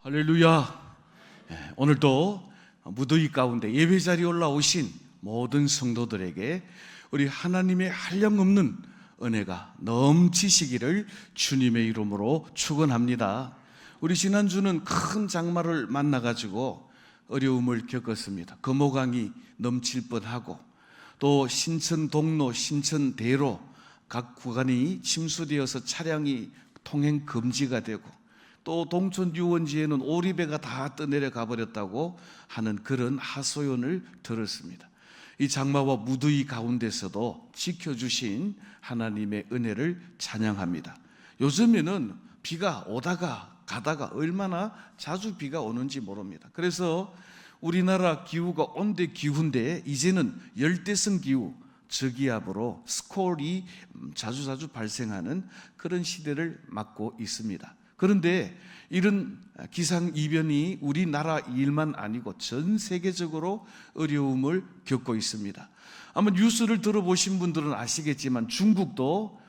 할렐루야. 오늘도 무더위 가운데 예배 자리에 올라오신 모든 성도들에게 우리 하나님의 한량없는 은혜가 넘치시기를 주님의 이름으로 축원합니다. 우리 지난주는 큰 장마를 만나가지고 어려움을 겪었습니다. 금호강이 넘칠 뻔하고 또 신천 동로, 신천 대로 각 구간이 침수되어서 차량이 통행 금지가 되고 또 동천 유원지에는 오리배가 다 떠내려가 버렸다고 하는 그런 하소연을 들었습니다. 이 장마와 무더위 가운데서도 지켜주신 하나님의 은혜를 찬양합니다. 요즘에는 비가 오다가 가다가 얼마나 자주 비가 오는지 모릅니다. 그래서 우리나라 기후가 온대 기후인데 이제는 열대성 기후, 저기압으로 스콜이 자주 발생하는 그런 시대를 맞고 있습니다. 그런데 이런 기상이변이 우리나라 일만 아니고 전 세계적으로 어려움을 겪고 있습니다. 아마 뉴스를 들어보신 분들은 아시겠지만 중국도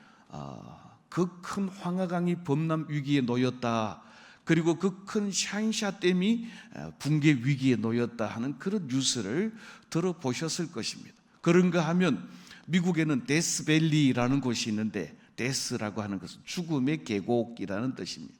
그 큰 황하강이 범람 위기에 놓였다, 그리고 그 큰 샤인샤댐이 붕괴 위기에 놓였다 하는 그런 뉴스를 들어보셨을 것입니다. 그런가 하면 미국에는 데스밸리라는 곳이 있는데, 데스라고 하는 것은 죽음의 계곡이라는 뜻입니다.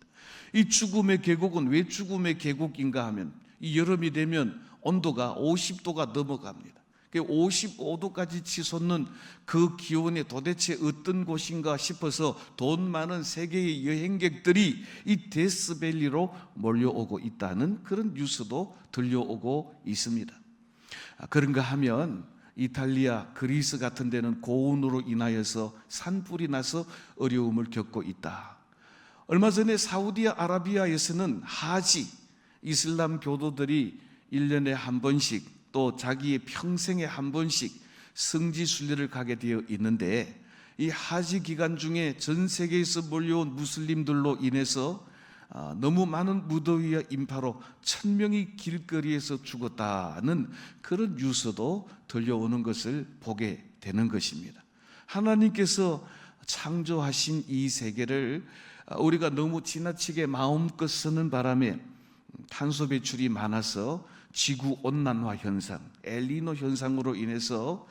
이 죽음의 계곡은 왜 죽음의 계곡인가 하면 이 여름이 되면 온도가 50도가 넘어갑니다. 55도까지 치솟는 그 기온에 도대체 어떤 곳인가 싶어서 돈 많은 세계의 여행객들이 이 데스밸리로 몰려오고 있다는 그런 뉴스도 들려오고 있습니다. 그런가 하면 이탈리아, 그리스 같은 데는 고온으로 인하여서 산불이 나서 어려움을 겪고 있다. 얼마 전에 사우디아라비아에서는 하지, 이슬람 교도들이 1년에 한 번씩 또 자기의 평생에 한 번씩 성지 순례를 가게 되어 있는데, 이 하지 기간 중에 전 세계에서 몰려온 무슬림들로 인해서 너무 많은 무더위와 인파로 1000명이 길거리에서 죽었다는 그런 뉴스도 들려오는 것을 보게 되는 것입니다. 하나님께서 창조하신 이 세계를 우리가 너무 지나치게 마음껏 쓰는 바람에 탄소 배출이 많아서 지구 온난화 현상, 엘니노 현상으로 인해서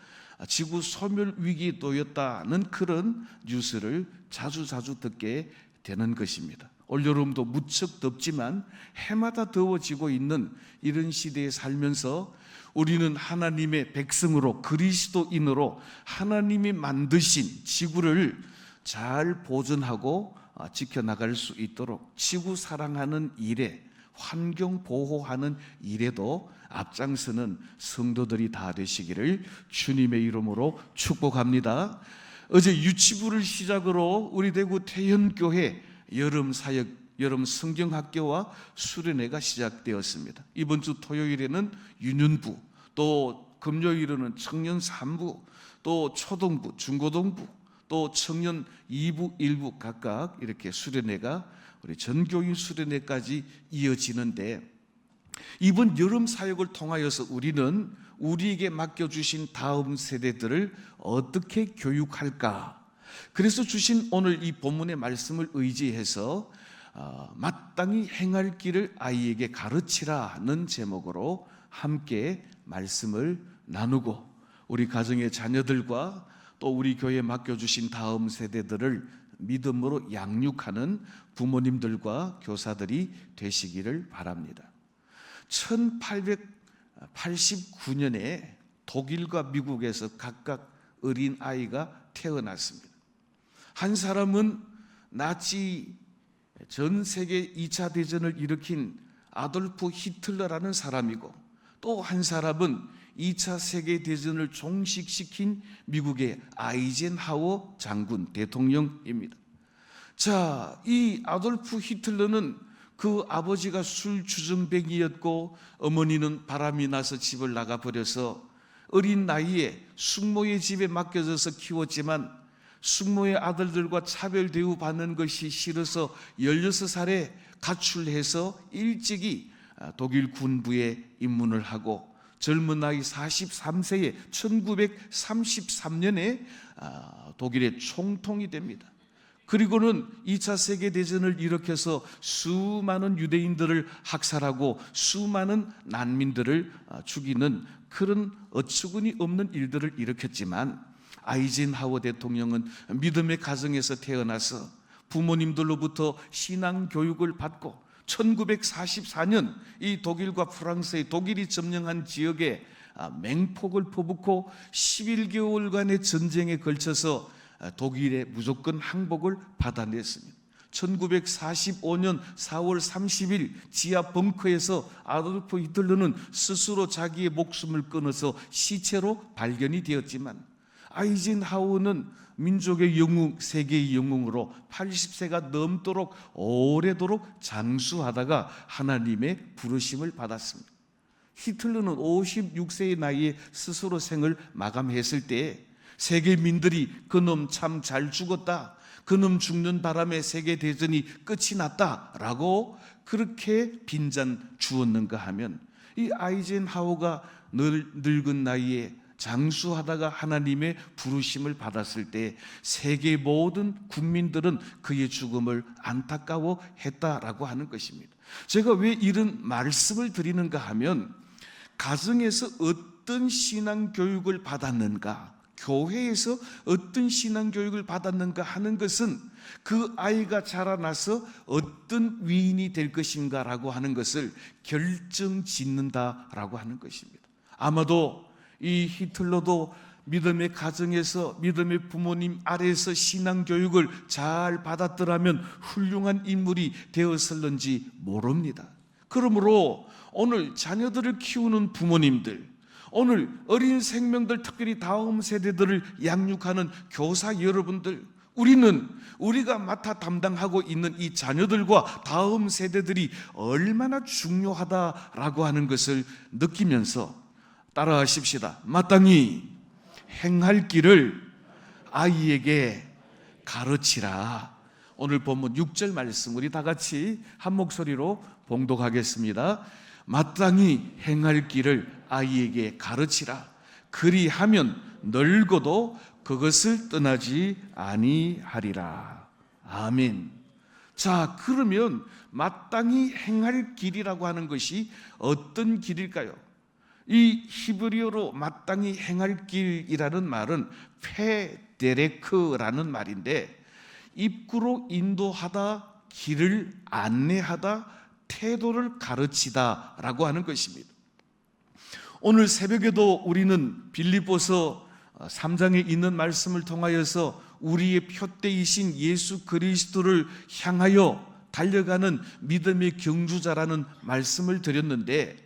지구 소멸 위기에 놓였다는 그런 뉴스를 자주 듣게 되는 것입니다. 올여름도 무척 덥지만 해마다 더워지고 있는 이런 시대에 살면서 우리는 하나님의 백성으로, 그리스도인으로 하나님이 만드신 지구를 잘 보존하고 지켜나갈 수 있도록 지구 사랑하는 일에, 환경 보호하는 일에도 앞장서는 성도들이 다 되시기를 주님의 이름으로 축복합니다. 어제 유치부를 시작으로 우리 대구 태현교회 여름 사역, 여름 성경학교와 수련회가 시작되었습니다. 이번 주 토요일에는 유년부, 또 금요일에는 청년 3부, 또 초등부, 중고등부, 또 청년 2부, 1부 각각 이렇게 수련회가 우리 전교인 수련회까지 이어지는데, 이번 여름 사역을 통하여서 우리는 우리에게 맡겨주신 다음 세대들을 어떻게 교육할까? 그래서 주신 오늘 이 본문의 말씀을 의지해서 마땅히 행할 길을 아이에게 가르치라는 제목으로 함께 말씀을 나누고, 우리 가정의 자녀들과 또 우리 교회에 맡겨주신 다음 세대들을 믿음으로 양육하는 부모님들과 교사들이 되시기를 바랍니다. 1889년에 독일과 미국에서 각각 어린 아이가 태어났습니다. 한 사람은 나치 전 세계 2차 대전을 일으킨 아돌프 히틀러라는 사람이고, 또 한 사람은 2차 세계대전을 종식시킨 미국의 아이젠하워 장군, 대통령입니다. 자, 이 아돌프 히틀러는 그 아버지가 술주정뱅이였고 어머니는 바람이 나서 집을 나가버려서 어린 나이에 숙모의 집에 맡겨져서 키웠지만 숙모의 아들들과 차별 대우받는 것이 싫어서 16살에 가출해서 일찍이 독일 군부에 입문을 하고 젊은 나이 43세에 1933년에 독일의 총통이 됩니다. 그리고는 2차 세계대전을 일으켜서 수많은 유대인들을 학살하고 수많은 난민들을 죽이는 그런 어처구니 없는 일들을 일으켰지만, 아이젠하워 대통령은 믿음의 가정에서 태어나서 부모님들로부터 신앙 교육을 받고 1944년 이 독일과 프랑스의 독일이 점령한 지역에 맹폭을 퍼붓고 11개월간의 전쟁에 걸쳐서 독일의 무조건 항복을 받아냈습니다. 1945년 4월 30일 지하 벙커에서 아돌프 히틀러는 스스로 자기의 목숨을 끊어서 시체로 발견이 되었지만, 아이젠하워는 민족의 영웅, 세계의 영웅으로 80세가 넘도록 오래도록 장수하다가 하나님의 부르심을 받았습니다. 히틀러는 56세의 나이에 스스로 생을 마감했을 때 세계민들이 그놈 참 잘 죽었다, 그놈 죽는 바람에 세계대전이 끝이 났다라고 그렇게 빈잔 주었는가 하면, 이 아이젠하워가 늙은 나이에 장수하다가 하나님의 부르심을 받았을 때 세계 모든 국민들은 그의 죽음을 안타까워했다라고 하는 것입니다. 제가 왜 이런 말씀을 드리는가 하면, 가정에서 어떤 신앙 교육을 받았는가, 교회에서 어떤 신앙 교육을 받았는가 하는 것은 그 아이가 자라나서 어떤 위인이 될 것인가라고 하는 것을 결정짓는다라고 하는 것입니다. 아마도 이 히틀러도 믿음의 가정에서 믿음의 부모님 아래에서 신앙 교육을 잘 받았더라면 훌륭한 인물이 되었을는지 모릅니다. 그러므로 오늘 자녀들을 키우는 부모님들, 오늘 어린 생명들, 특별히 다음 세대들을 양육하는 교사 여러분들, 우리가 맡아 담당하고 있는 이 자녀들과 다음 세대들이 얼마나 중요하다라고 하는 것을 느끼면서 따라하십시다. 마땅히 행할 길을 아이에게 가르치라. 오늘 본문 6절 말씀 우리 다 같이 한 목소리로 봉독하겠습니다. 마땅히 행할 길을 아이에게 가르치라. 그리하면 늙어도 그것을 떠나지 아니하리라. 아멘. 자, 그러면 마땅히 행할 길이라고 하는 것이 어떤 길일까요? 이 히브리어로 마땅히 행할 길이라는 말은 페데레크라는 말인데, 입구로 인도하다, 길을 안내하다, 태도를 가르치다 라고 하는 것입니다. 오늘 새벽에도 우리는 빌립보서 3장에 있는 말씀을 통하여서 우리의 표대이신 예수 그리스도를 향하여 달려가는 믿음의 경주자라는 말씀을 드렸는데,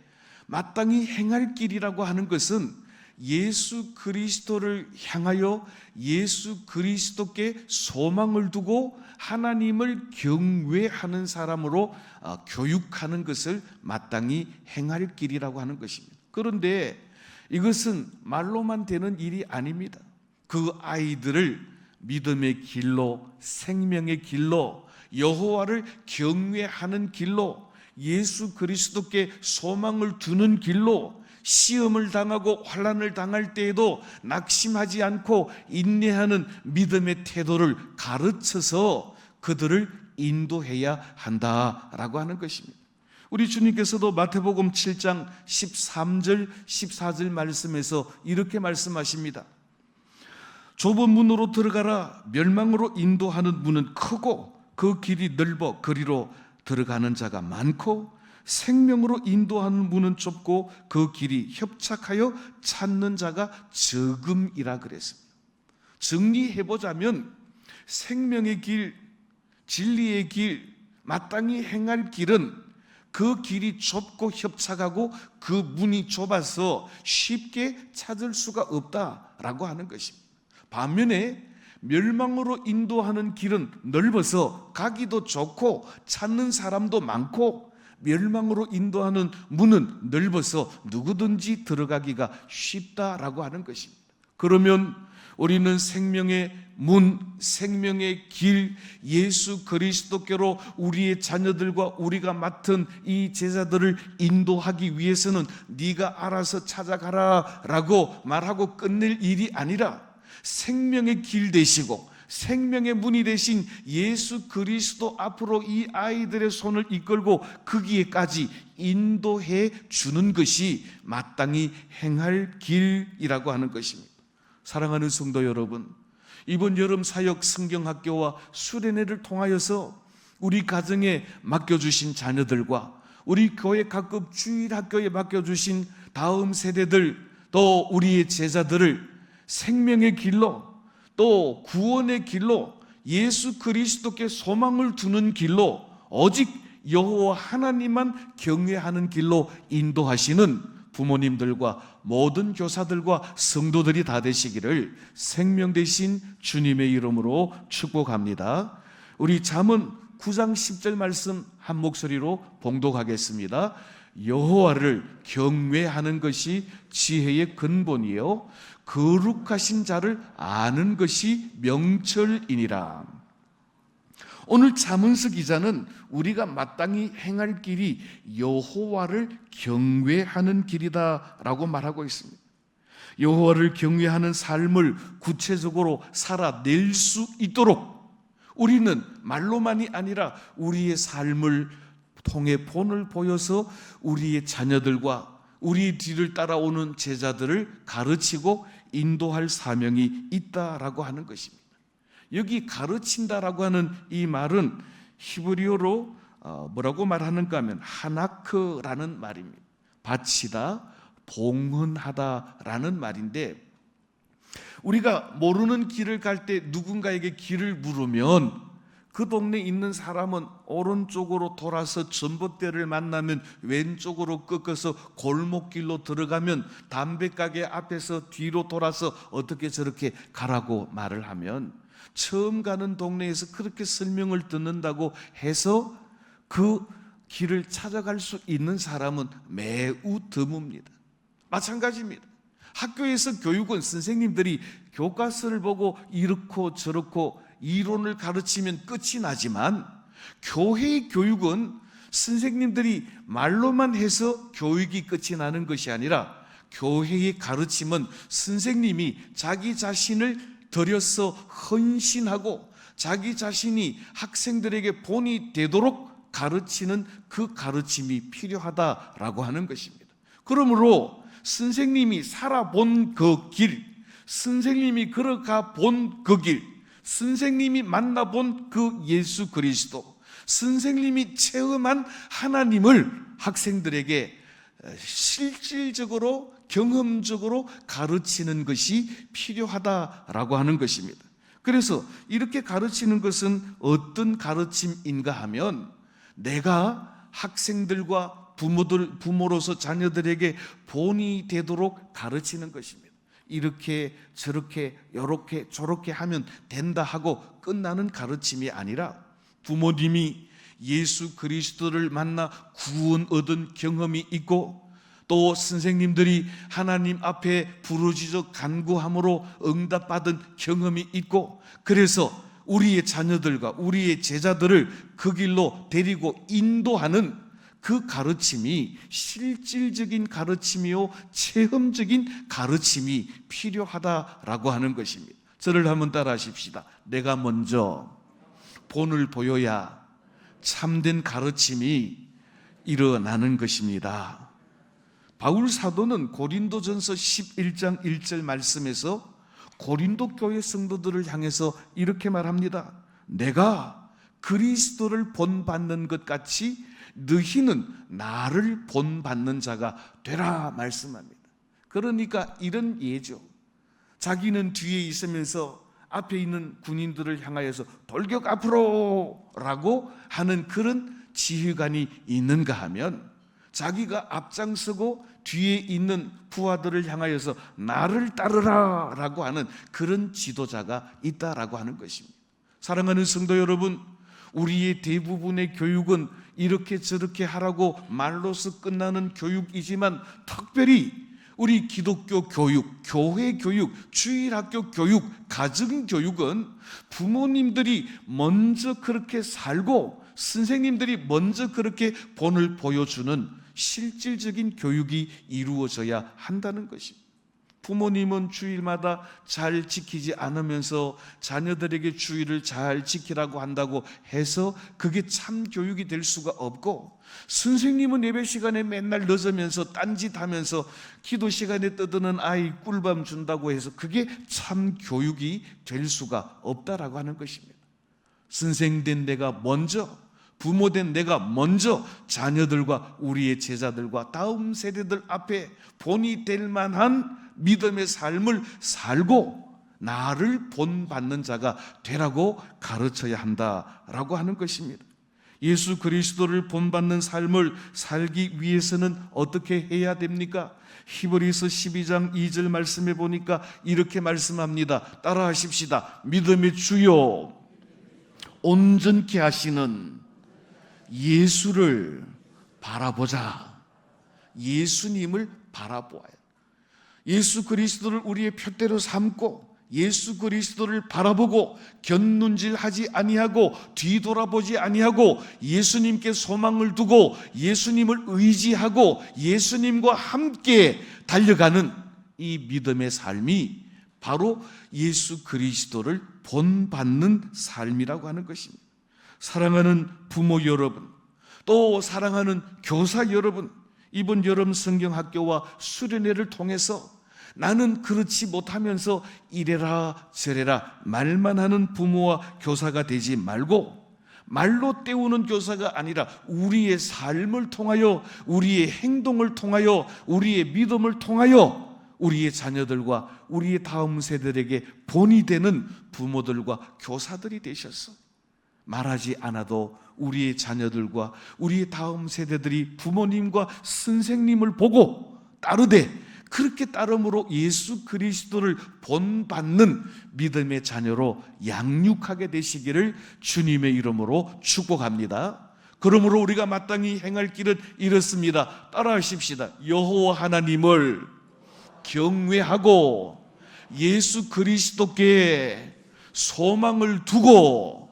마땅히 행할 길이라고 하는 것은 예수 그리스도를 향하여 예수 그리스도께 소망을 두고 하나님을 경외하는 사람으로 교육하는 것을 마땅히 행할 길이라고 하는 것입니다. 그런데 이것은 말로만 되는 일이 아닙니다. 그 아이들을 믿음의 길로, 생명의 길로, 여호와를 경외하는 길로, 예수 그리스도께 소망을 두는 길로, 시험을 당하고 환난을 당할 때에도 낙심하지 않고 인내하는 믿음의 태도를 가르쳐서 그들을 인도해야 한다라고 하는 것입니다. 우리 주님께서도 마태복음 7장 13절 14절 말씀에서 이렇게 말씀하십니다. 좁은 문으로 들어가라. 멸망으로 인도하는 문은 크고 그 길이 넓어 그리로 들어가는 자가 많고, 생명으로 인도하는 문은 좁고 그 길이 협착하여 찾는 자가 적음이라 그랬습니다. 정리해보자면 생명의 길, 진리의 길, 마땅히 행할 길은 그 길이 좁고 협착하고 그 문이 좁아서 쉽게 찾을 수가 없다라고 하는 것입니다. 반면에 멸망으로 인도하는 길은 넓어서 가기도 좋고 찾는 사람도 많고, 멸망으로 인도하는 문은 넓어서 누구든지 들어가기가 쉽다라고 하는 것입니다. 그러면 우리는 생명의 문, 생명의 길, 예수 그리스도께로 우리의 자녀들과 우리가 맡은 이 제자들을 인도하기 위해서는 네가 알아서 찾아가라 라고 말하고 끝낼 일이 아니라 생명의 길 되시고 생명의 문이 되신 예수 그리스도 앞으로 이 아이들의 손을 이끌고 거기에까지 인도해 주는 것이 마땅히 행할 길이라고 하는 것입니다. 사랑하는 성도 여러분, 이번 여름 사역 성경학교와 수련회를 통하여서 우리 가정에 맡겨주신 자녀들과 우리 교회 각급 주일학교에 맡겨주신 다음 세대들, 또 우리의 제자들을 생명의 길로, 또 구원의 길로, 예수 그리스도께 소망을 두는 길로, 오직 여호와 하나님만 경외하는 길로 인도하시는 부모님들과 모든 교사들과 성도들이 다 되시기를 생명 되신 주님의 이름으로 축복합니다. 우리 잠언 9장 10절 말씀 한 목소리로 봉독하겠습니다. 여호와를 경외하는 것이 지혜의 근본이요 거룩하신 자를 아는 것이 명철이니라. 오늘 잠언서 기자는 우리가 마땅히 행할 길이 여호와를 경외하는 길이다라고 말하고 있습니다. 여호와를 경외하는 삶을 구체적으로 살아낼 수 있도록 우리는 말로만이 아니라 우리의 삶을 통해 본을 보여서 우리의 자녀들과 우리 뒤를 따라오는 제자들을 가르치고 인도할 사명이 있다라고 하는 것입니다. 여기 가르친다라고 하는 이 말은 히브리어로 뭐라고 말하는가 하면 하나크라는 말입니다. 바치다, 봉헌하다라는 말인데, 우리가 모르는 길을 갈 때 누군가에게 길을 물으면 그 동네에 있는 사람은 오른쪽으로 돌아서 전봇대를 만나면 왼쪽으로 꺾어서 골목길로 들어가면 담배가게 앞에서 뒤로 돌아서 어떻게 저렇게 가라고 말을 하면, 처음 가는 동네에서 그렇게 설명을 듣는다고 해서 그 길을 찾아갈 수 있는 사람은 매우 드뭅니다. 마찬가지입니다. 학교에서 교육은 선생님들이 교과서를 보고 이렇고 저렇고 이론을 가르치면 끝이 나지만, 교회의 교육은 선생님들이 말로만 해서 교육이 끝이 나는 것이 아니라, 교회의 가르침은 선생님이 자기 자신을 들여서 헌신하고 자기 자신이 학생들에게 본이 되도록 가르치는 그 가르침이 필요하다라고 하는 것입니다. 그러므로 선생님이 살아본 그 길, 선생님이 걸어가 본 그 길, 선생님이 만나본 그 예수 그리스도, 선생님이 체험한 하나님을 학생들에게 실질적으로 경험적으로 가르치는 것이 필요하다라고 하는 것입니다. 그래서 이렇게 가르치는 것은 어떤 가르침인가 하면, 내가 학생들과 부모로서 자녀들에게 본이 되도록 가르치는 것입니다. 이렇게 저렇게 요렇게 저렇게 하면 된다 하고 끝나는 가르침이 아니라, 부모님이 예수 그리스도를 만나 구원 얻은 경험이 있고, 또 선생님들이 하나님 앞에 부르짖어 간구함으로 응답받은 경험이 있고, 그래서 우리의 자녀들과 우리의 제자들을 그 길로 데리고 인도하는 그 가르침이 실질적인 가르침이요 체험적인 가르침이 필요하다라고 하는 것입니다. 저를 한번 따라 하십시다. 내가 먼저 본을 보여야 참된 가르침이 일어나는 것입니다. 바울 사도는 고린도전서 11장 1절 말씀에서 고린도 교회 성도들을 향해서 이렇게 말합니다. 내가 그리스도를 본받는 것 같이 너희는 나를 본받는 자가 되라 말씀합니다. 그러니까 이런 예죠. 자기는 뒤에 있으면서 앞에 있는 군인들을 향하여서 돌격 앞으로 라고 하는 그런 지휘관이 있는가 하면, 자기가 앞장서고 뒤에 있는 부하들을 향하여서 나를 따르라 라고 하는 그런 지도자가 있다라고 하는 것입니다. 사랑하는 성도 여러분, 우리의 대부분의 교육은 이렇게 저렇게 하라고 말로서 끝나는 교육이지만, 특별히 우리 기독교 교육, 교회 교육, 주일학교 교육, 가정 교육은 부모님들이 먼저 그렇게 살고 선생님들이 먼저 그렇게 본을 보여주는 실질적인 교육이 이루어져야 한다는 것입니다. 부모님은 주일마다 잘 지키지 않으면서 자녀들에게 주일을 잘 지키라고 한다고 해서 그게 참 교육이 될 수가 없고, 선생님은 예배 시간에 맨날 늦으면서 딴짓하면서 기도 시간에 떠드는 아이 꿀밤 준다고 해서 그게 참 교육이 될 수가 없다라고 하는 것입니다. 선생된 내가 먼저, 부모된 내가 먼저 자녀들과 우리의 제자들과 다음 세대들 앞에 본이 될 만한 믿음의 삶을 살고 나를 본받는 자가 되라고 가르쳐야 한다라고 하는 것입니다. 예수 그리스도를 본받는 삶을 살기 위해서는 어떻게 해야 됩니까? 히브리서 12장 2절 말씀에 보니까 이렇게 말씀합니다. 따라하십시다. 믿음의 주요 온전케 하시는 예수를 바라보자. 예수님을 바라보아야, 예수 그리스도를 우리의 표대로 삼고 예수 그리스도를 바라보고 곁눈질하지 아니하고 뒤돌아보지 아니하고 예수님께 소망을 두고 예수님을 의지하고 예수님과 함께 달려가는 이 믿음의 삶이 바로 예수 그리스도를 본받는 삶이라고 하는 것입니다. 사랑하는 부모 여러분, 또 사랑하는 교사 여러분, 이번 여름 성경학교와 수련회를 통해서 나는 그렇지 못하면서 이래라 저래라 말만 하는 부모와 교사가 되지 말고, 말로 때우는 교사가 아니라 우리의 삶을 통하여, 우리의 행동을 통하여, 우리의 믿음을 통하여 우리의 자녀들과 우리의 다음 세대들에게 본이 되는 부모들과 교사들이 되셔서 말하지 않아도 우리의 자녀들과 우리의 다음 세대들이 부모님과 선생님을 보고 따르되, 그렇게 따름으로 예수 그리스도를 본받는 믿음의 자녀로 양육하게 되시기를 주님의 이름으로 축복합니다. 그러므로 우리가 마땅히 행할 길은 이렇습니다. 따라하십시다. 여호와 하나님을 경외하고 예수 그리스도께 소망을 두고,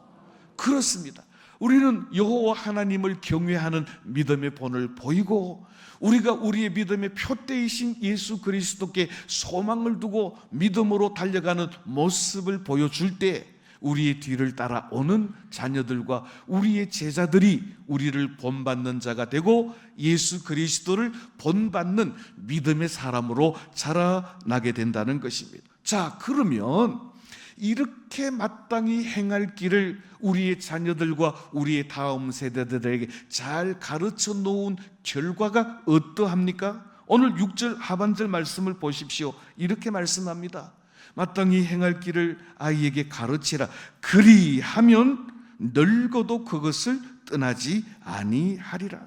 그렇습니다. 우리는 여호와 하나님을 경외하는 믿음의 본을 보이고, 우리가 우리의 믿음의 표대이신 예수 그리스도께 소망을 두고 믿음으로 달려가는 모습을 보여줄 때 우리의 뒤를 따라오는 자녀들과 우리의 제자들이 우리를 본받는 자가 되고 예수 그리스도를 본받는 믿음의 사람으로 자라나게 된다는 것입니다. 자, 그러면 이렇게 마땅히 행할 길을 우리의 자녀들과 우리의 다음 세대들에게 잘 가르쳐 놓은 결과가 어떠합니까? 오늘 6절 하반절 말씀을 보십시오. 이렇게 말씀합니다. 마땅히 행할 길을 아이에게 가르치라. 그리하면 늙어도 그것을 떠나지 아니하리라.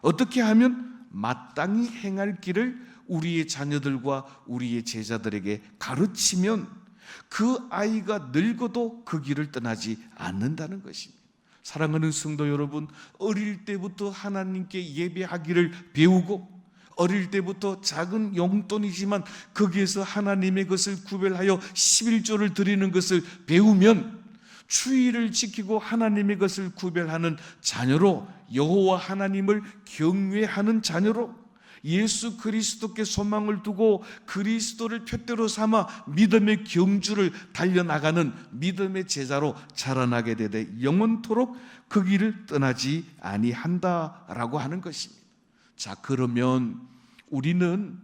어떻게 하면 마땅히 행할 길을 우리의 자녀들과 우리의 제자들에게 가르치면 그 아이가 늙어도 그 길을 떠나지 않는다는 것입니다. 사랑하는 성도 여러분, 어릴 때부터 하나님께 예배하기를 배우고 어릴 때부터 작은 용돈이지만 거기에서 하나님의 것을 구별하여 11조를 드리는 것을 배우면 주의를 지키고 하나님의 것을 구별하는 자녀로, 여호와 하나님을 경외하는 자녀로, 예수 그리스도께 소망을 두고 그리스도를 표대로 삼아 믿음의 경주를 달려나가는 믿음의 제자로 자라나게 되되 영원토록 그 길을 떠나지 아니한다라고 하는 것입니다. 자, 그러면 우리는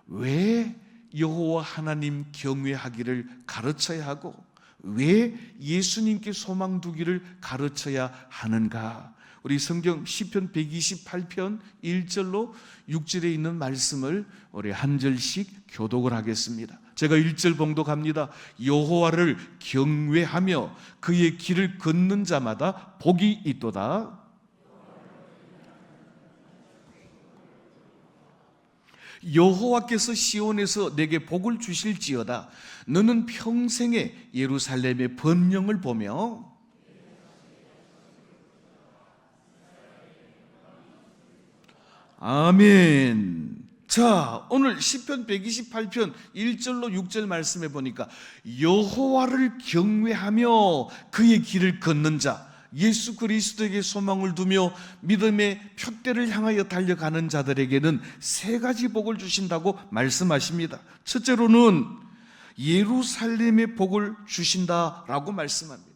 왜 여호와 하나님 경외하기를 가르쳐야 하고 왜 예수님께 소망 두기를 가르쳐야 하는가? 우리 성경 시편 128편 1절로 6절에 있는 말씀을 우리 한 절씩 교독을 하겠습니다. 제가 1절 봉독합니다. 여호와를 경외하며 그의 길을 걷는 자마다 복이 있도다. 여호와께서 시온에서 내게 복을 주실지어다. 너는 평생에 예루살렘의 번영을 보며 아멘. 자, 오늘 시편 128편 1절로 6절 말씀해 보니까 여호와를 경외하며 그의 길을 걷는 자, 예수 그리스도에게 소망을 두며 믿음의 푯대를 향하여 달려가는 자들에게는 세 가지 복을 주신다고 말씀하십니다. 첫째로는 예루살렘의 복을 주신다라고 말씀합니다.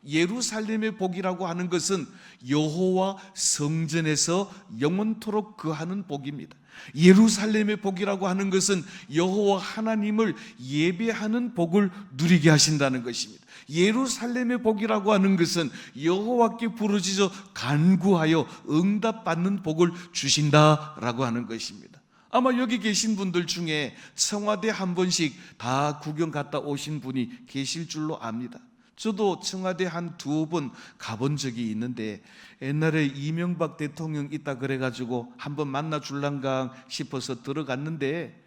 예루살렘의 복이라고 하는 것은 여호와 성전에서 영원토록 거하는 복입니다. 예루살렘의 복이라고 하는 것은 여호와 하나님을 예배하는 복을 누리게 하신다는 것입니다. 예루살렘의 복이라고 하는 것은 여호와께 부르짖어 간구하여 응답받는 복을 주신다라고 하는 것입니다. 아마 여기 계신 분들 중에 청와대 한 번씩 다 구경 갔다 오신 분이 계실 줄로 압니다. 저도 청와대 한 2번 가본 적이 있는데 옛날에 이명박 대통령 있다 그래가지고 한번 만나 줄란가 싶어서 들어갔는데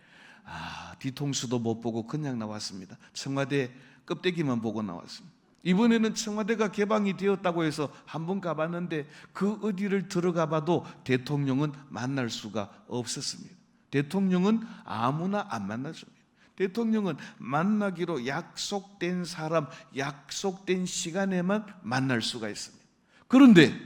뒤통수도 못 보고 그냥 나왔습니다. 청와대 껍데기만 보고 나왔습니다. 이번에는 청와대가 개방이 되었다고 해서 한번 가봤는데 그 어디를 들어가 봐도 대통령은 만날 수가 없었습니다. 대통령은 아무나 안 만나줍니다. 대통령은 만나기로 약속된 사람, 약속된 시간에만 만날 수가 있습니다. 그런데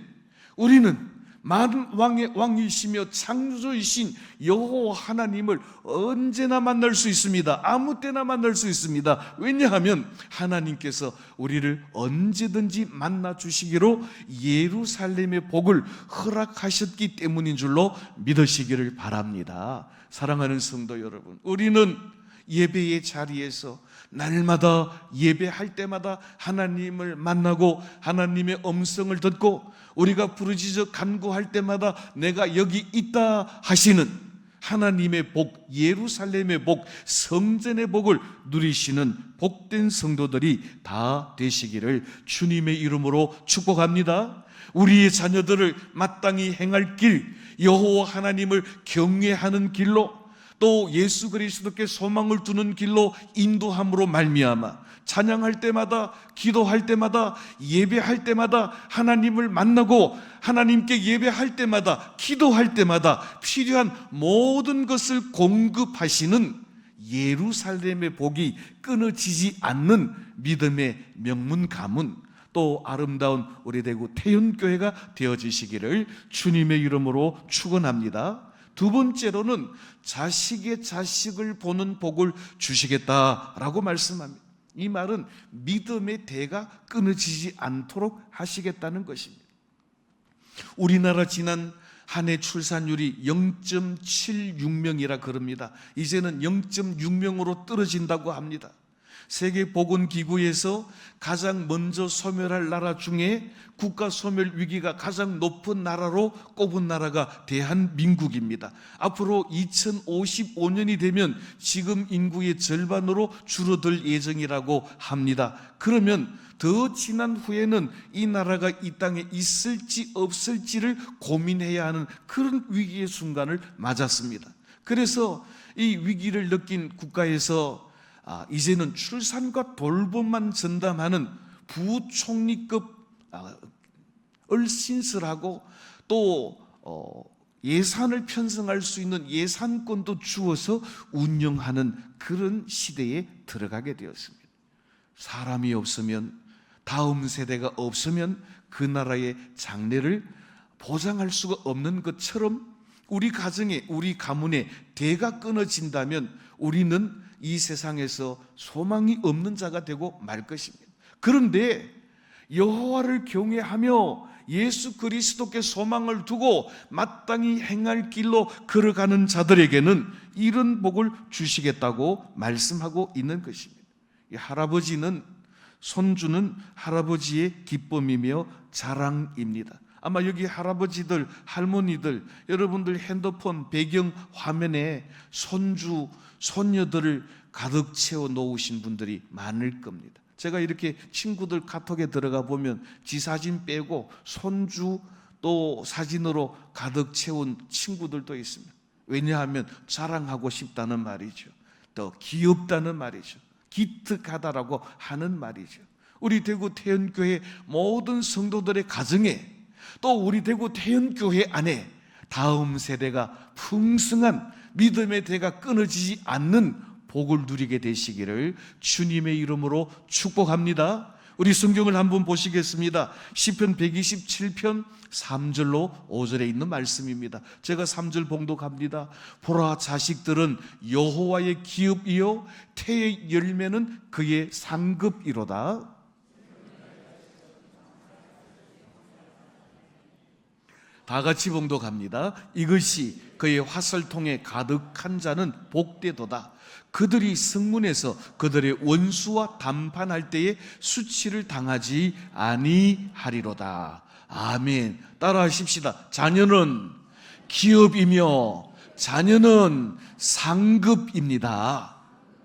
우리는 만왕의 왕이시며 창조주이신 여호와 하나님을 언제나 만날 수 있습니다. 아무 때나 만날 수 있습니다. 왜냐하면 하나님께서 우리를 언제든지 만나 주시기로 예루살렘의 복을 허락하셨기 때문인 줄로 믿으시기를 바랍니다. 사랑하는 성도 여러분, 우리는 예배의 자리에서 날마다 예배할 때마다 하나님을 만나고 하나님의 음성을 듣고 우리가 부르짖어 간구할 때마다 내가 여기 있다 하시는 하나님의 복, 예루살렘의 복, 성전의 복을 누리시는 복된 성도들이 다 되시기를 주님의 이름으로 축복합니다. 우리의 자녀들을 마땅히 행할 길, 여호와 하나님을 경외하는 길로 또 예수 그리스도께 소망을 두는 길로 인도함으로 말미암아 찬양할 때마다, 기도할 때마다, 예배할 때마다 하나님을 만나고 하나님께 예배할 때마다, 기도할 때마다 필요한 모든 것을 공급하시는 예루살렘의 복이 끊어지지 않는 믿음의 명문 가문, 또 아름다운 우리 대구 태연교회가 되어지시기를 주님의 이름으로 축원합니다. 두 번째로는 자식의 자식을 보는 복을 주시겠다라고 말씀합니다. 이 말은 믿음의 대가 끊어지지 않도록 하시겠다는 것입니다. 우리나라 지난 한 해 출산율이 0.76명이라 그럽니다. 이제는 0.6명으로 떨어진다고 합니다. 세계보건기구에서 가장 먼저 소멸할 나라 중에 국가 소멸 위기가 가장 높은 나라로 꼽은 나라가 대한민국입니다. 앞으로 2055년이 되면 지금 인구의 절반으로 줄어들 예정이라고 합니다. 그러면 더 지난 후에는 이 나라가 이 땅에 있을지 없을지를 고민해야 하는 그런 위기의 순간을 맞았습니다. 그래서 이 위기를 느낀 국가에서 이제는 출산과 돌봄만 전담하는 부총리급 신설하고 또 예산을 편성할 수 있는 예산권도 주어서 운영하는 그런 시대에 들어가게 되었습니다. 사람이 없으면, 다음 세대가 없으면 그 나라의 장래를 보장할 수가 없는 것처럼 우리 가정에, 우리 가문에 대가 끊어진다면 우리는 이 세상에서 소망이 없는 자가 되고 말 것입니다. 그런데 여호와를 경외하며 예수 그리스도께 소망을 두고 마땅히 행할 길로 걸어가는 자들에게는 이런 복을 주시겠다고 말씀하고 있는 것입니다. 이 할아버지는, 손주는 할아버지의 기쁨이며 자랑입니다. 아마 여기 할아버지들, 할머니들, 여러분들 핸드폰 배경 화면에 손주, 손녀들을 가득 채워 놓으신 분들이 많을 겁니다. 제가 이렇게 친구들 카톡에 들어가 보면 지 사진 빼고 손주 또 사진으로 가득 채운 친구들도 있습니다. 왜냐하면 자랑하고 싶다는 말이죠. 또 귀엽다는 말이죠. 기특하다라고 하는 말이죠. 우리 대구 태연교회 모든 성도들의 가정에 또 우리 대구 태연교회 안에 다음 세대가 풍성한 믿음의 대가 끊어지지 않는 복을 누리게 되시기를 주님의 이름으로 축복합니다. 우리 성경을 한번 보시겠습니다. 시편 127편 3절로 5절에 있는 말씀입니다. 제가 3절 봉독합니다. 보라, 자식들은 여호와의 기업이요 태의 열매는 그의 상급이로다. 다 같이 봉독합니다. 이것이 그의 화살통에 가득한 자는 복되도다. 그들이 성문에서 그들의 원수와 담판할 때에 수치를 당하지 아니하리로다. 아멘. 따라하십시다. 자녀는 기업이며 자녀는 상급입니다.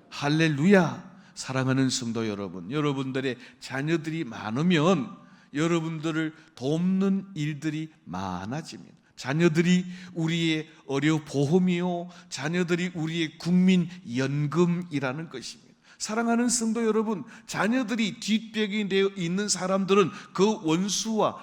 할렐루야. 사랑하는 성도 여러분, 여러분들의 자녀들이 많으면 여러분들을 돕는 일들이 많아집니다. 자녀들이 우리의 의료보험이요, 자녀들이 우리의 국민연금이라는 것입니다. 사랑하는 성도 여러분, 자녀들이 뒷백이 되어 있는 사람들은 그 원수와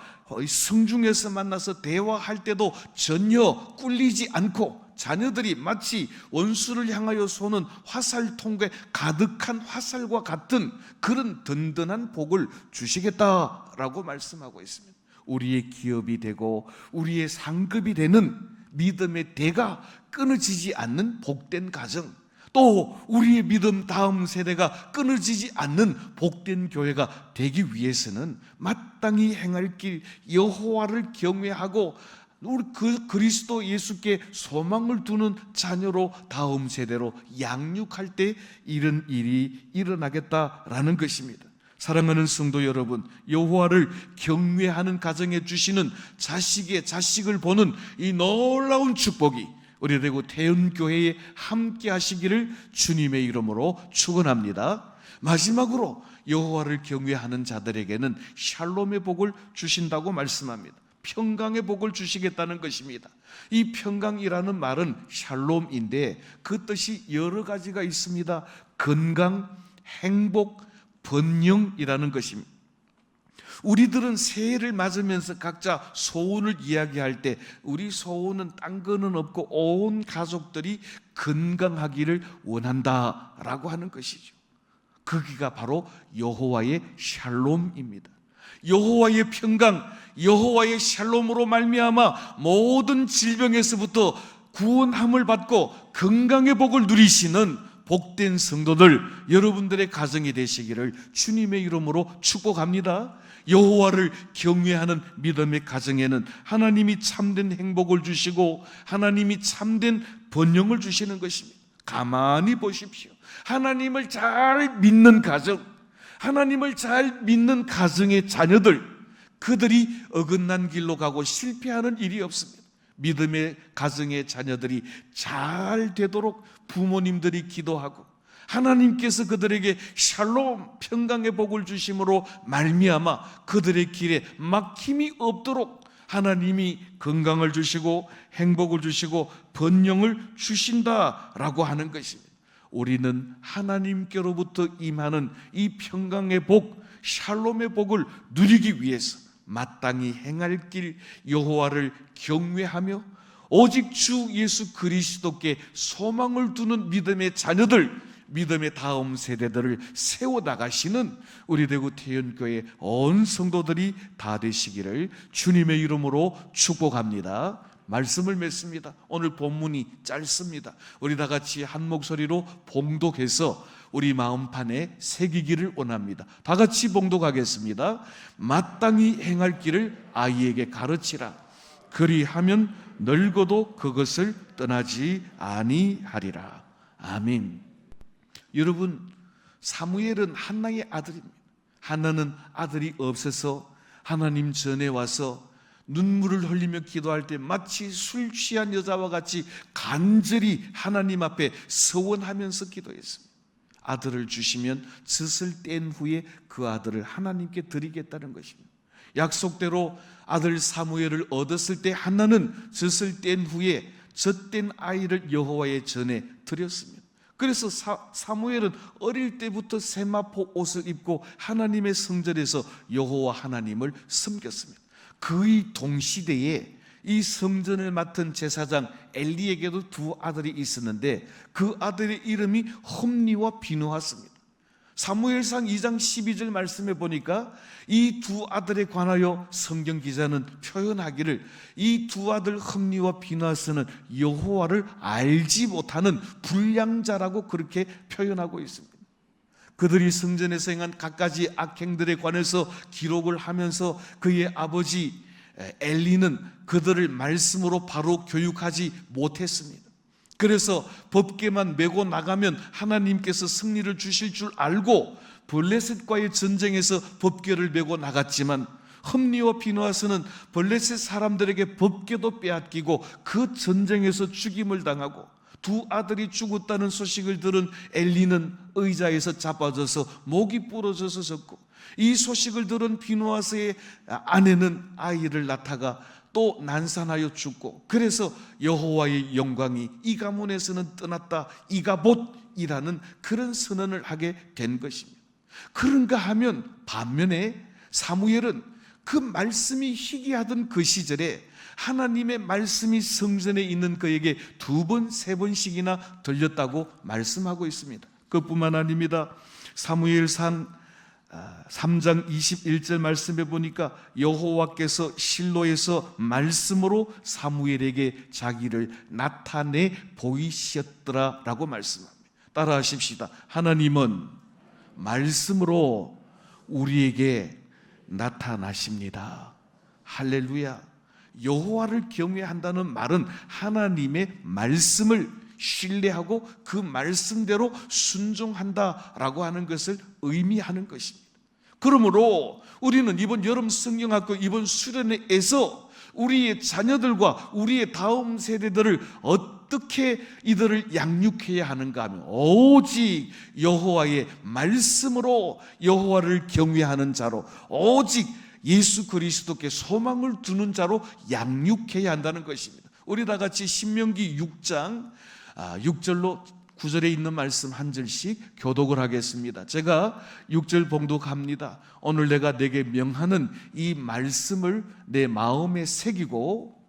성중에서 만나서 대화할 때도 전혀 꿀리지 않고, 자녀들이 마치 원수를 향하여 쏘는 화살통에 가득한 화살과 같은 그런 든든한 복을 주시겠다라고 말씀하고 있습니다. 우리의 기업이 되고 우리의 상급이 되는 믿음의 대가 끊어지지 않는 복된 가정, 또 우리의 믿음 다음 세대가 끊어지지 않는 복된 교회가 되기 위해서는 마땅히 행할 길 여호와를 경외하고 우리 그리스도 예수께 소망을 두는 자녀로 다음 세대로 양육할 때 이런 일이 일어나겠다라는 것입니다. 사랑하는 성도 여러분, 여호와를 경외하는 가정에 주시는 자식의 자식을 보는 이 놀라운 축복이 우리 대구 태연교회에 함께 하시기를 주님의 이름으로 축원합니다. 마지막으로 여호와를 경외하는 자들에게는 샬롬의 복을 주신다고 말씀합니다. 평강의 복을 주시겠다는 것입니다. 이 평강이라는 말은 샬롬인데 그 뜻이 여러 가지가 있습니다. 건강, 행복, 번영이라는 것입니다. 우리들은 새해를 맞으면서 각자 소원을 이야기할 때 우리 소원은 딴 거는 없고 온 가족들이 건강하기를 원한다라고 하는 것이죠. 거기가 바로 여호와의 샬롬입니다. 여호와의 평강, 여호와의 샬롬으로 말미암아 모든 질병에서부터 구원함을 받고 건강의 복을 누리시는 복된 성도들, 여러분들의 가정이 되시기를 주님의 이름으로 축복합니다. 여호와를 경외하는 믿음의 가정에는 하나님이 참된 행복을 주시고 하나님이 참된 번영을 주시는 것입니다. 가만히 보십시오. 하나님을 잘 믿는 가정, 하나님을 잘 믿는 가정의 자녀들, 그들이 어긋난 길로 가고 실패하는 일이 없습니다. 믿음의 가정의 자녀들이 잘 되도록 부모님들이 기도하고 하나님께서 그들에게 샬롬, 평강의 복을 주심으로 말미암아 그들의 길에 막힘이 없도록 하나님이 건강을 주시고 행복을 주시고 번영을 주신다라고 하는 것입니다. 우리는 하나님께로부터 임하는 이 평강의 복, 샬롬의 복을 누리기 위해서 마땅히 행할 길 여호와를 경외하며 오직 주 예수 그리스도께 소망을 두는 믿음의 자녀들, 믿음의 다음 세대들을 세워나가시는 우리 대구 태연교회 온 성도들이 다 되시기를 주님의 이름으로 축복합니다. 말씀을 맺습니다. 오늘 본문이 짧습니다. 우리 다 같이 한 목소리로 봉독해서 우리 마음판에 새기기를 원합니다. 다 같이 봉독하겠습니다. 마땅히 행할 길을 아이에게 가르치라. 그리하면 늙어도 그것을 떠나지 아니하리라. 아멘. 여러분, 사무엘은 한나의 아들입니다. 한나는 아들이 없어서 하나님 전에 와서 눈물을 흘리며 기도할 때 마치 술 취한 여자와 같이 간절히 하나님 앞에 서원하면서 기도했습니다. 아들을 주시면 젖을 뗀 후에 그 아들을 하나님께 드리겠다는 것입니다. 약속대로 아들 사무엘을 얻었을 때 한나는 젖을 뗀 후에 젖된 아이를 여호와의 전에 드렸습니다. 그래서 사무엘은 어릴 때부터 세마포 옷을 입고 하나님의 성전에서 여호와 하나님을 섬겼습니다. 그의 동시대에 이 성전을 맡은 제사장 엘리에게도 두 아들이 있었는데 그 아들의 이름이 홈리와 비누하스입니다. 사무엘상 2장 12절 말씀에 보니까 이 두 아들에 관하여 성경 기자는 표현하기를 이 두 아들 흠니와 비나스는 여호와를 알지 못하는 불량자라고 그렇게 표현하고 있습니다. 그들이 성전에서 행한 갖가지 악행들에 관해서 기록을 하면서 그의 아버지 엘리는 그들을 말씀으로 바로 교육하지 못했습니다. 그래서 법궤만 메고 나가면 하나님께서 승리를 주실 줄 알고 블레셋과의 전쟁에서 법궤를 메고 나갔지만 흠니와 비느하스는 블레셋 사람들에게 법궤도 빼앗기고 그 전쟁에서 죽임을 당하고 두 아들이 죽었다는 소식을 들은 엘리는 의자에서 자빠져서 목이 부러져서 졌고, 이 소식을 들은 비느하스의 아내는 아이를 낳다가 또 난산하여 죽고, 그래서 여호와의 영광이 이 가문에서는 떠났다, 이가봇이라는 그런 선언을 하게 된 것입니다. 그런가 하면 반면에 사무엘은 그 말씀이 희귀하던 그 시절에 하나님의 말씀이 성전에 있는 그에게 2번, 3번씩이나 들렸다고 말씀하고 있습니다. 그뿐만 아닙니다. 사무엘상 3장 21절 말씀에 보니까 여호와께서 실로에서 말씀으로 사무엘에게 자기를 나타내 보이셨더라라고 말씀합니다. 따라 하십시다. 하나님은 말씀으로 우리에게 나타나십니다. 할렐루야. 여호와를 경외한다는 말은 하나님의 말씀을 신뢰하고 그 말씀대로 순종한다라고 하는 것을 의미하는 것입니다. 그러므로 우리는 이번 여름 성경학교 이번 수련회에서 우리의 자녀들과 우리의 다음 세대들을 어떻게 이들을 양육해야 하는가 하면 오직 여호와의 말씀으로 여호와를 경외하는 자로, 오직 예수 그리스도께 소망을 두는 자로 양육해야 한다는 것입니다. 우리 다 같이 신명기 6장 6절로 9절에 있는 말씀 한 절씩 교독을 하겠습니다. 제가 6절 봉독합니다. 오늘 내가 내게 명하는 이 말씀을 내 마음에 새기고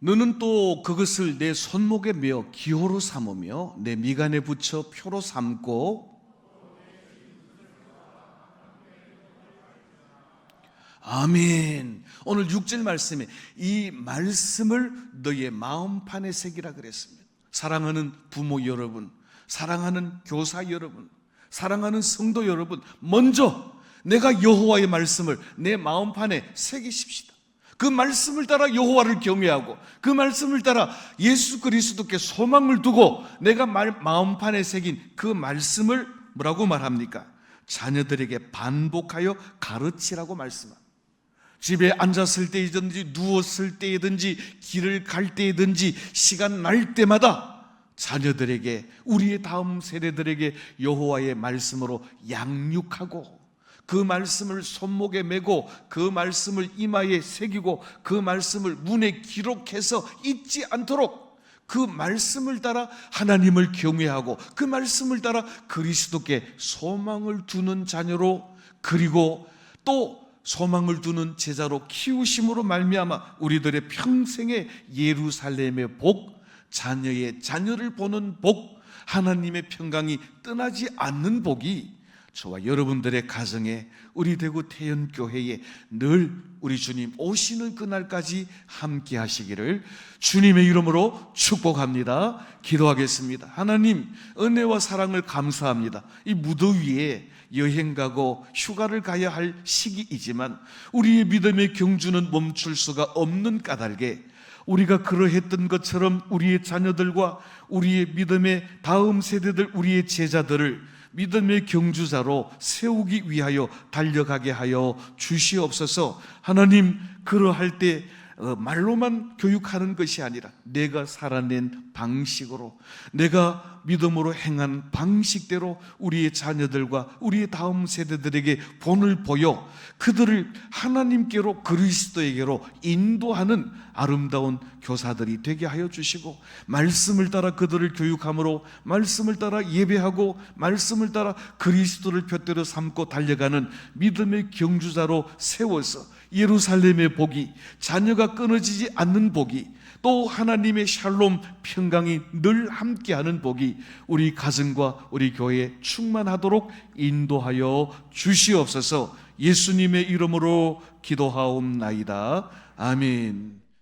너는 또 그것을 내 손목에 메어 기호로 삼으며 내 미간에 붙여 표로 삼고, 아멘. 오늘 6절 말씀에 이 말씀을 너의 마음판에 새기라 그랬습니다. 사랑하는 부모 여러분, 사랑하는 교사 여러분, 사랑하는 성도 여러분, 먼저 내가 여호와의 말씀을 내 마음판에 새기십시다. 그 말씀을 따라 여호와를 경외하고 그 말씀을 따라 예수 그리스도께 소망을 두고 내가 마음판에 새긴 그 말씀을 뭐라고 말합니까? 자녀들에게 반복하여 가르치라고 말씀합니다. 집에 앉았을 때이든지 누웠을 때이든지 길을 갈 때이든지 시간 날 때마다 자녀들에게, 우리의 다음 세대들에게 여호와의 말씀으로 양육하고 그 말씀을 손목에 메고 그 말씀을 이마에 새기고 그 말씀을 문에 기록해서 잊지 않도록 그 말씀을 따라 하나님을 경외하고 그 말씀을 따라 그리스도께 소망을 두는 자녀로, 그리고 또 소망을 두는 제자로 키우심으로 말미암아 우리들의 평생의 예루살렘의 복, 자녀의 자녀를 보는 복, 하나님의 평강이 떠나지 않는 복이 저와 여러분들의 가정에, 우리 대구 태연교회에 늘 우리 주님 오시는 그날까지 함께 하시기를 주님의 이름으로 축복합니다. 기도하겠습니다. 하나님, 은혜와 사랑을 감사합니다. 이 무더위에 여행 가고 휴가를 가야 할 시기이지만 우리의 믿음의 경주는 멈출 수가 없는 까닭에 우리가 그러했던 것처럼 우리의 자녀들과 우리의 믿음의 다음 세대들, 우리의 제자들을 믿음의 경주자로 세우기 위하여 달려가게 하여 주시옵소서. 하나님, 그러할 때 말로만 교육하는 것이 아니라 내가 살아낸 방식으로, 내가 믿음으로 행한 방식대로 우리의 자녀들과 우리의 다음 세대들에게 본을 보여 그들을 하나님께로, 그리스도에게로 인도하는 아름다운 교사들이 되게 하여 주시고, 말씀을 따라 그들을 교육함으로, 말씀을 따라 예배하고, 말씀을 따라 그리스도를 푯대로 삼고 달려가는 믿음의 경주자로 세워서 예루살렘의 복이, 자녀가 끊어지지 않는 복이, 또 하나님의 샬롬 평강이 늘 함께하는 복이 우리 가정과 우리 교회에 충만하도록 인도하여 주시옵소서. 예수님의 이름으로 기도하옵나이다. 아멘.